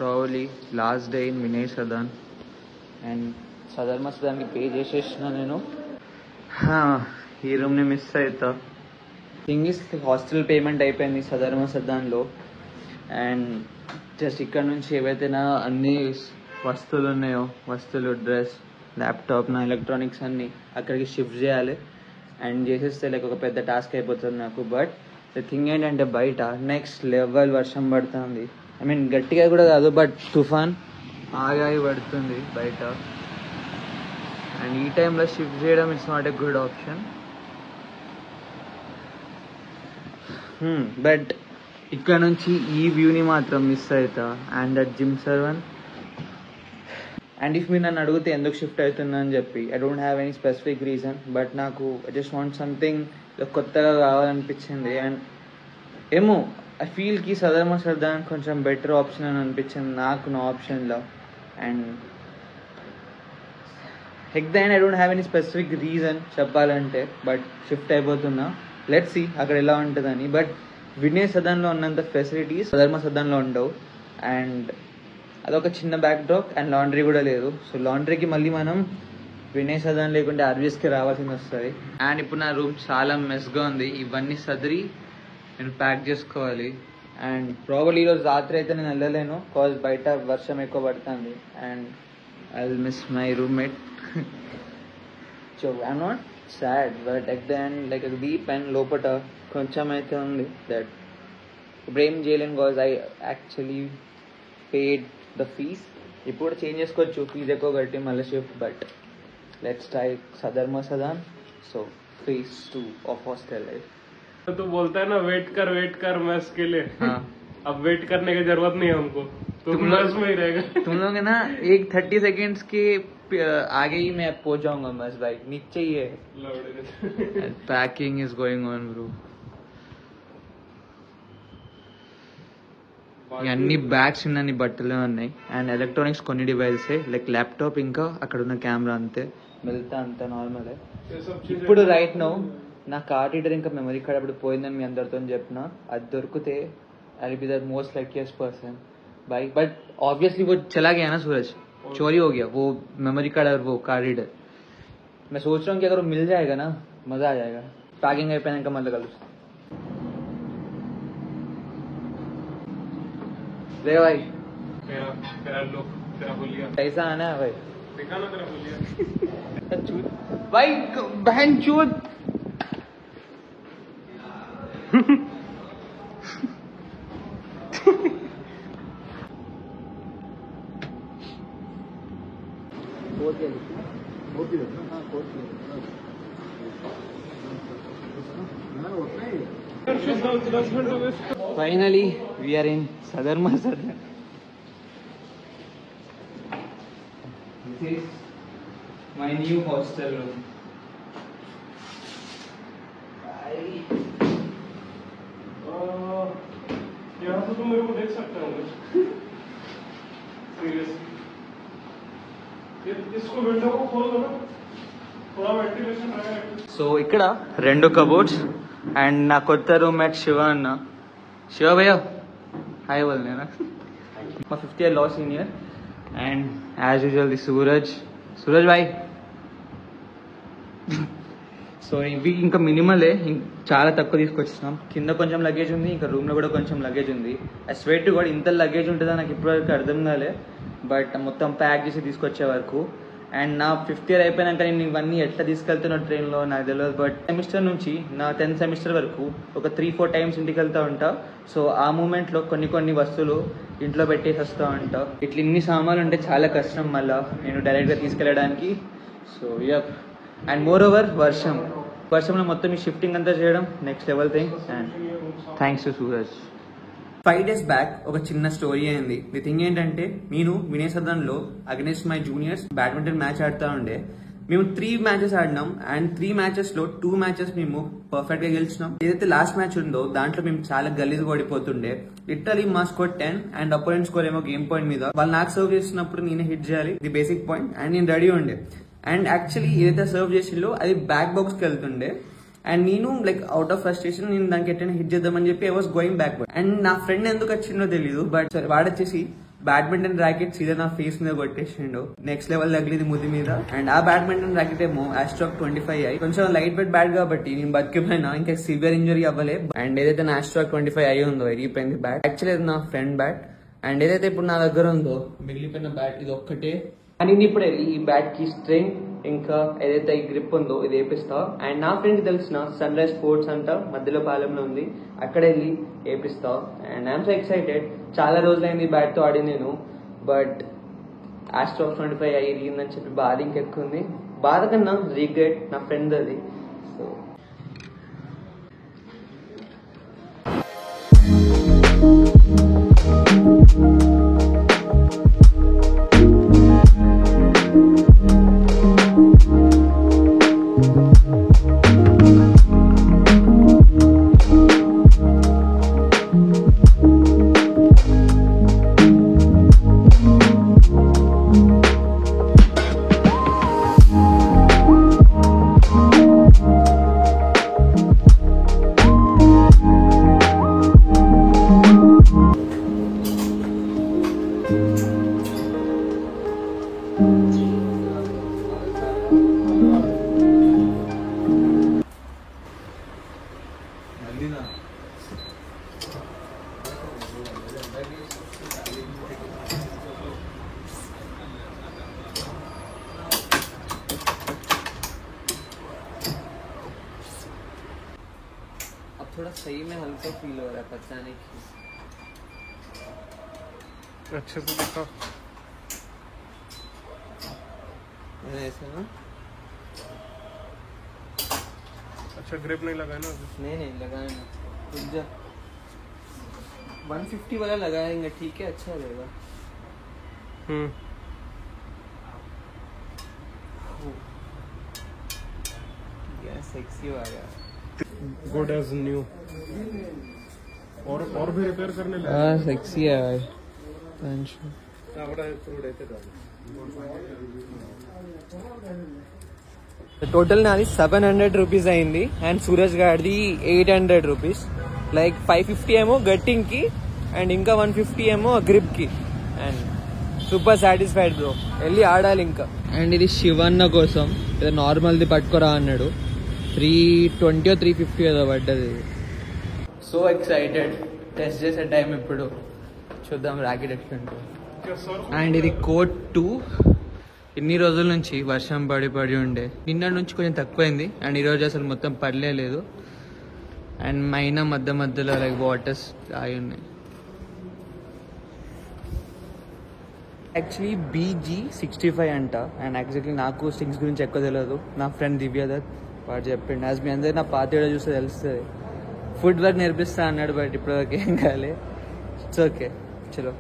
Probably last day in Vinay Sadan and Sudharma సదన్కి pay చేసేసిన నేను. ఈ రూమ్ని మిస్ అవుతా. థింగ్ ఇస్ హాస్టల్ పేమెంట్ అయిపోయింది సదర్మ సదన్లో. అండ్ జస్ట్ ఇక్కడ నుంచి ఏవైతే నా అన్ని వస్తువులు ఉన్నాయో, వస్తువులు, డ్రెస్, ల్యాప్టాప్, నా ఎలక్ట్రానిక్స్ అన్నీ అక్కడికి షిఫ్ట్ చేయాలి. అండ్ చేసేస్తే లైక్ ఒక పెద్ద టాస్క్ అయిపోతుంది నాకు. బట్ ద థింగ్ ఏంటంటే బయట నెక్స్ట్ లెవెల్ వర్షం పడుతుంది. ఐ మీన్ గట్టిగా కూడా కాదు, బట్ తుఫాన్ ఆగి పడుతుంది బయట. అండ్ ఈ టైంలో షిఫ్ట్ చేయడం it's not a good option. But ఇక్కడ నుంచి ఈ వ్యూని మాత్రం మిస్ అవుతా. అండ్ దట్ జిమ్ సర్వన్. అండ్ ఇఫ్ మీరు నన్ను అడిగితే ఎందుకు షిఫ్ట్ అవుతున్నా అని చెప్పి, I don't have any specific reason. But నాకు ఐ జస్ట్ వాంట్ సంథింగ్ కొత్తగా కావాలనిపించింది. అండ్ ఏమో ఐ ఫీల్కి సదర్మ సర్దాన్ కొంచెం బెటర్ ఆప్షన్ అని అనిపించింది నాకు నా ఆప్షన్లో. And at the end I don't have any specific reason చెప్పాలంటే. బట్ షిఫ్ట్ అయిపోతున్నా. లెట్స్ సీ అక్కడ ఎలా ఉంటుందని. బట్ వినయ్ సదన్లో ఉన్నంత ఫెసిలిటీస్ సదర్మ సదన్లో ఉండవు. అండ్ అదొక చిన్న బ్యాక్ డ్రాప్. అండ్ లాండ్రీ కూడా లేదు. సో లాండ్రీకి మళ్ళీ మనం వినయ్ సదన్ లేకుంటే ఆర్బీఎస్కి రావాల్సింది వస్తుంది. అండ్ ఇప్పుడు నా రూమ్ చాలా మెస్గా ఉంది. ఇవన్నీ సదిరి నేను ప్యాక్ చేసుకోవాలి. అండ్ ప్రాబబ్లీ ఈరోజు రాత్రి అయితే నేను వెళ్ళలేను, కాజ్ బయట వర్షం ఎక్కువ పడుతుంది. And I will miss my roommate. So I'm not sad, but at the end like deep and లోపట కొంచెం అయితే ఉంది దట్ ఇప్పుడు ఏం చేయలేను, cause I actually paid the fees. ఇప్పుడు చేంజ్ చేసుకోవచ్చు ఫీజ్ ఎక్కువ కట్టి మళ్ళీ shift. But let's try Sudharma Sadan. So phase 2 of hostel life. तो बोलता है ना वेट कर मैस के लिए. हाँ. अब वेट करने की जरूरत नहीं है हमको, तो मैस में ही रहेगा. तुम लोग है ना एक 30 सेकेंड्स के आगे ही मैं पहुंच जाऊंगा मैस भाई. नीचे ही है. Packing is going on bro. అన్ని బ్యాగ్స్ ఉన్నాయి, బట్టలు ఉన్నాయి. అండ్ ఎలక్ట్రానిక్స్ కొన్ని డివైసెస్ లైక్ ల్యాప్టాప్, ఇంకా అక్కడ ఉన్న కెమెరా. అంతే, మిగతా అంతా నార్మలే. ఇప్పుడు రైట్ నౌ నా కార్డ్ రీడర్ ఇంకా మెమరీ కార్డ్ అప్పుడు పోయిందని మీ అందరితో చెప్పిన. అది దొరికితే I will be the most luckiest person भाई. बट ऑब्वियसली वो चला गया ना सूरज, चोरी हो गया वो मेमोरी कार्ड और वो कार्ड रीडर. मैं सोच रहा हूँ कि अगर वो मिल जाएगा ना मजा आ जाएगा. पैकिंग అయిపోయాక మళ్ళీ కలుస్తాం. रे भाई तेरा लुक, तेरा हुलिया कैसा आना है भाई? देखा ना तेरा हुलिया. भाई बहन चूत. Finally, we are in Sadarma Sadan. This is my new hostel room. यहाँ से तुम मेरे को देख सकते हो सीरियसली. इसको विंडो को खोल दो ना, थोड़ा वेंटिलेशन रहेगा. సో ఇక్కడ 2 కబోర్డ్స్. అండ్ నా కొత్త రూమ్మేట్ శివ అన్న. శివ భయ్య హాయ్ బోల్నేనా. మా 5th year law senior. And as usual the Suraj Bhai. So ఇవి ఇంకా మినిమలే, చాలా తక్కువ తీసుకొచ్చినాం. కింద కొంచెం లగేజ్ ఉంది, ఇంకా రూమ్లో కూడా కొంచెం లగేజ్ ఉంది. ఐ స్వేర్ టు గాడ్ ఇంత లగేజ్ ఉంటుందా నాకు ఇప్పటివరకు అర్థం కాలే. బట్ మొత్తం ప్యాక్ చేసి తీసుకొచ్చే వరకు. అండ్ నా 5th year అయిపోయినాక నేను ఇవన్నీ ఎట్లా తీసుకెళ్తున్నా ట్రైన్లో నాకు తెలియదు. బట్ సెమిస్టర్ నుంచి నా 10th semester వరకు ఒక 3-4 times ఇంటికి వెళ్తూ ఉంటా. సో ఆ మూమెంట్లో కొన్ని వస్తువులు ఇంట్లో పెట్టేసి వస్తూ ఉంటా. ఇట్లా ఇన్ని సామాన్లు ఉంటే చాలా కష్టం మళ్ళీ నేను డైరెక్ట్గా తీసుకెళ్ళడానికి. So yep. And moreover వర్షంలో మొత్తం ఈ షిఫ్టింగ్ అంతా చేయడం next level thing. And thanks to Suraj. 5 days back ఒక చిన్న స్టోరీ అయింది. ది థింగ్ ఏంటంటే, నేను వినయ్ సదన్లో against my juniors badminton match ఆడుతూ ఉండే. మేము 3 matches ఆడినాం. అండ్ 3 matchesలో 2 matches మేము పర్ఫెక్ట్ గా గెలిచినాం. ఏదైతే లాస్ట్ మ్యాచ్ ఉందో దాంట్లో మేము చాలా గలీజ్ ఓడిపోతుండే. లిటరలీ మా స్కోర్ 10 అండ్ అపోనెంట్ స్కోర్ ఏమో గేమ్ పాయింట్ మీద. వాళ్ళు నాకు సర్వ్ చేసినప్పుడు నేనే హిట్ చేయాలి, ది బేసిక్ పాయింట్. అండ్ నేను రెడీ ఉండే. అండ్ యాక్చువల్లీ ఏదైతే సర్వ్ చేసిందో అది బ్యాక్ బాక్స్ కి వెళ్తుండే. అండ్ నేను లైక్ అవుట్ ఆఫ్ ఫ్రస్ట్రేషన్ నేను దానికి ఎట్టైనా హిట్ చేద్దామని చెప్పి I was going backward. And నా ఫ్రెండ్ ఎందుకు వచ్చిందో తెలీదు, బట్ వాడొచ్చేసి బ్యాడ్మింటన్ ర్యాకెట్ సీదా నా ఫేస్ మీద కొట్టేసిండు. నెక్స్ట్ లెవెల్ తగిలింది ముది మీద. అండ్ ఆ బ్యాడ్మింటన్ ర్యాకెట్ ఏమో ఆస్ట్రాక్ 25i. కొంచెం లైట్ వెయిట్ బ్యాట్ కాబట్టి నేను బతికిపోయినా, ఇంకా సివియర్ ఇంజరీ అవ్వలే. అండ్ ఏదైతే నా ఆస్ట్రాక్ 25i ఉందో ఇరిగిపోయింది బ్యాట్. యాక్చువల్లీ ఇది నా ఫ్రెండ్ బ్యాట్. అండ్ ఏదైతే ఇప్పుడు నా దగ్గర ఉందో మిగిలిపోయిన బ్యాట్ ఇది ఒక్కటే. అండ్ నేను ఇప్పుడు వెళ్ళి ఈ బ్యాట్ కి స్ట్రెంగ్ ఇంకా ఏదైతే ఈ గ్రిప్ ఉందో ఇది వేపిస్తా. అండ్ నా ఫ్రెండ్ తెలిసిన సన్ రైజ్ స్పోర్ట్స్ అంట మధ్యలో పాలెంలో ఉంది, అక్కడ వెళ్ళి వేపిస్తా. And I'm so excited. చాలా రోజులైంది ఈ బ్యాట్ తో ఆడి నేను. బట్ ఆస్ట్రాక్ 25i ఇరిగిందని చెప్పి బాధ ఇంకెక్కువ ఉంది. బాధ కన్నా రిగ్రెట్ నా ఫ్రెండ్ అది. సో अब थोड़ा सही में हल्का फील हो रहा है, पता नहीं क्यों. अच्छे से दिखा ऐसा ना. अच्छा ग्रिप नहीं लगाया ना. नहीं लगाए ना. 150 वाला लगाएंगे, ठीक है, अच्छा रहेगा. यार सेक्सी आ गया. Good as new. और भी रिपेयर करने लगे. हाँ सेक्सी है भाई. టోటల్ నాది 700 రూపీస్ అయింది. అండ్ సూరజ్ గారిది 800 రూపీస్. లైక్ 550 ఏమో గట్టింగ్ కి అండ్ ఇంకా 150 ఏమో గ్రిప్ కి. And super satisfied bro. వెళ్ళి ఆడాలి ఇంకా. అండ్ ఇది శివన్న కోసం ఏదో నార్మల్ది పట్టుకోరా అన్నాడు. 320 350 ఏదో పడ్డది. So excited. టెస్ట్ చేసే టైం ఇప్పుడు. చూద్దాం ర్యాకెట్ ఎట్లుంటుంది. అండ్ ఇది కోట్ 2. ఇన్ని రోజుల నుంచి వర్షం పడి ఉండే. నిన్న నుంచి కొంచెం తక్కువైంది. అండ్ ఈరోజు అసలు మొత్తం పడలేదు. అండ్ మైనా మధ్యలో లైక్ వాటర్స్ ఆగి ఉన్నాయి. యాక్చువల్లీ BG65 అంట. అండ్ యాక్చువల్లీ నాకు స్టింగ్స్ గురించి ఎక్కువ తెలియదు. నా ఫ్రెండ్ దివ్యాదత్ వాడు చెప్పిండు. యాజ్ మీ అందరు నా పాత వీడియో చూస్తే తెలుస్తుంది. ఫుడ్ వర్క్ నేర్పిస్తా అన్నాడు. బట్ ఇప్పటివరకు ఏం కాలే. ఇట్స్ ఓకే, చలో.